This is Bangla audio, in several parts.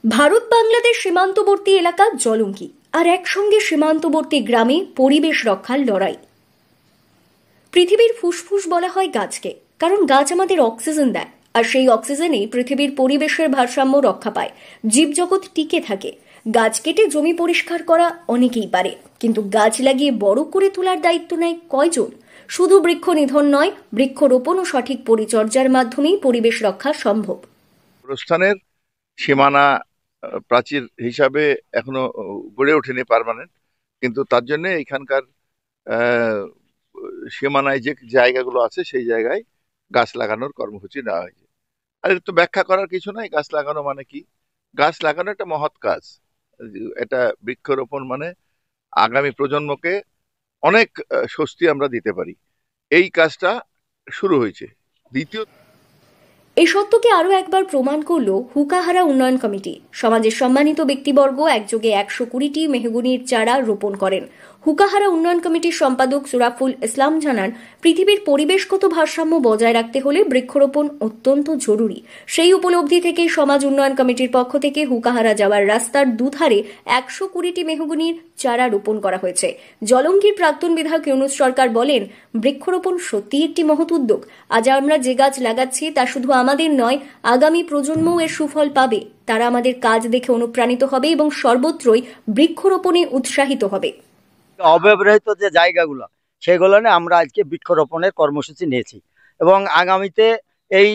ভারত বাংলাদেশ সীমান্তবর্তী এলাকা জলঙ্গি আর একসঙ্গে সীমান্তবর্তী গ্রামে পরিবেশ রক্ষার লড়াই। পৃথিবীর ফুসফুস বলা হয় গাছকে, কারণ গাছ আমাদের অক্সিজেন দেয়, আর সেই অক্সিজেনেই পৃথিবীর পরিবেশের ভারসাম্য রক্ষা পায়, জীবজগৎ টিকে থাকে। গাছ কেটে জমি পরিষ্কার করা অনেকেই পারে, কিন্তু গাছ লাগিয়ে বড় করে তোলার দায়িত্ব নেয় কয়জন? শুধু বৃক্ষ নিধন নয়, বৃক্ষরোপণ ও সঠিক পরিচর্যার মাধ্যমেই পরিবেশ রক্ষা সম্ভব। প্রস্থানের সীমানা প্রাচীর হিসাবে এখনো গড়ে ওঠেনি পার্মানেন্ট, কিন্তু তার জন্য এখানকার সীমানায় যে জায়গাগুলো আছে সেই জায়গায় গাছ লাগানোর কর্মসূচি নেওয়া হয়েছে। আর এর তো ব্যাখ্যা করার কিছু নাই। গাছ লাগানো মানে কি? গাছ লাগানো একটা মহৎ কাজ। এটা বৃক্ষরোপণ মানে আগামী প্রজন্মকে অনেক স্বস্তি আমরা দিতে পারি। এই কাজটা শুরু হয়েছে। দ্বিতীয়, এই সত্যকে আরো একবার প্রমাণ করল হুকাহারা উন্নয়ন কমিটি। সমাজের সম্মানিত ব্যক্তিবর্গ একযোগে 120টি মেহগনির চারা রোপণ করেন। হুকাহারা উন্নয়ন কমিটির সম্পাদক সুরাফুল ইসলাম জানান, পৃথিবীর পরিবেশগত ভারসাম্য বজায় রাখতে হলে বৃক্ষরোপণ অত্যন্ত জরুরি। সেই উপলব্ধি থেকে সমাজ উন্নয়ন কমিটির পক্ষ থেকে হুকাহারা যাওয়ার রাস্তার দুধারে 120টি মেহগনির চারা রোপণ করা হয়েছে। জলঙ্গির প্রাক্তন বিধায়ক ইউনুস সরকার বলেন, বৃক্ষরোপণ সত্যিই একটি মহৎ উদ্যোগ। আজ আমরা যে গাছ লাগাচ্ছি তা শুধু আমাদের নয়, আগামী প্রজন্মও এর সুফল পাবে। তারা আমাদের কাজ দেখে অনুপ্রাণিত হবে এবং সর্বত্রই বৃক্ষরোপণে উৎসাহিত হবে। অব্যবহৃত যে জায়গাগুলো সেগুলো নিয়ে আমরা আজকে বৃক্ষরোপণের কর্মসূচি নিয়েছি এবং আগামীতে এই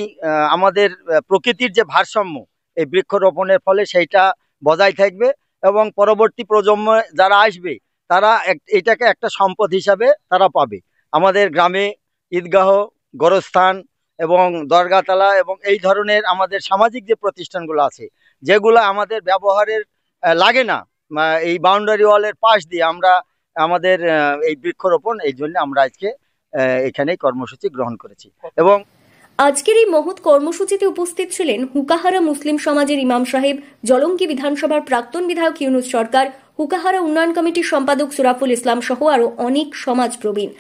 আমাদের প্রকৃতির যে ভারসাম্য এই বৃক্ষরোপণের ফলে সেইটা বজায় থাকবে এবং পরবর্তী প্রজন্ম যারা আসবে তারা এটাকে একটা সম্পদ হিসাবে তারা পাবে। আমাদের গ্রামে ঈদগাহ, গোরস্থান এবং দরগাতলা এবং এই ধরনের আমাদের সামাজিক যে প্রতিষ্ঠানগুলো আছে যেগুলো আমাদের ব্যবহারের লাগে না, এই বাউন্ডারি ওয়ালের পাশ দিয়ে আমরা আমাদের এই বৃক্ষরোপণ, এই জন্য আমরা আজকে এখানে কর্মসূচি গ্রহণ করেছি। এবং আজকের এই মহৎ কর্মসূচিতে উপস্থিত ছিলেন হুকাহারা মুসলিম সমাজের ইমাম সাহেব, জলঙ্গি বিধানসভার প্রাক্তন বিধায়ক ইউনুস সরকার, হুকাহারা উন্নয়ন কমিটির সম্পাদক সুরাফুল ইসলাম সহ আরো অনেক সমাজ প্রবীণ।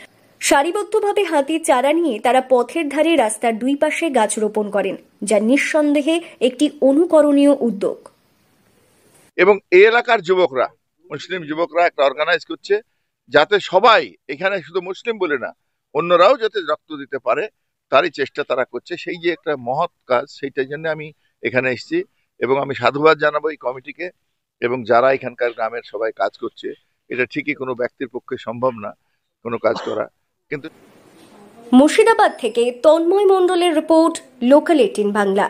সারিবদ্ধভাবে হাতির চারা নিয়ে তারা পথের ধারে রাস্তার দুই পাশে গাছ রোপণ করেন, যা নিঃসন্দেহে একটি অনুকরণীয় উদ্যোগ। এবং এই এলাকার যুবকরা, মুসলিম যুবকরা একটা অর্গানাইজ করছে যাতে সবাই, এখানে শুধু মুসলিম বলে না, অন্যরাও যাতে রক্ত দিতে পারে তারই চেষ্টা তারা করছে। সেই যে একটা মহৎ কাজ, সেইটার জন্য আমি এখানে এসেছি এবং আমি সাধুবাদ জানাবো এই কমিটিকে এবং যারা এখানকার গ্রামের সবাই কাজ করছে। এটা ঠিকই কোনো ব্যক্তির পক্ষে সম্ভব না কোনো কাজ করা, কিন্তু মুর্শিদাবাদ থেকে তন্ময় মণ্ডলের রিপোর্ট, লোকাল 18 বাংলা।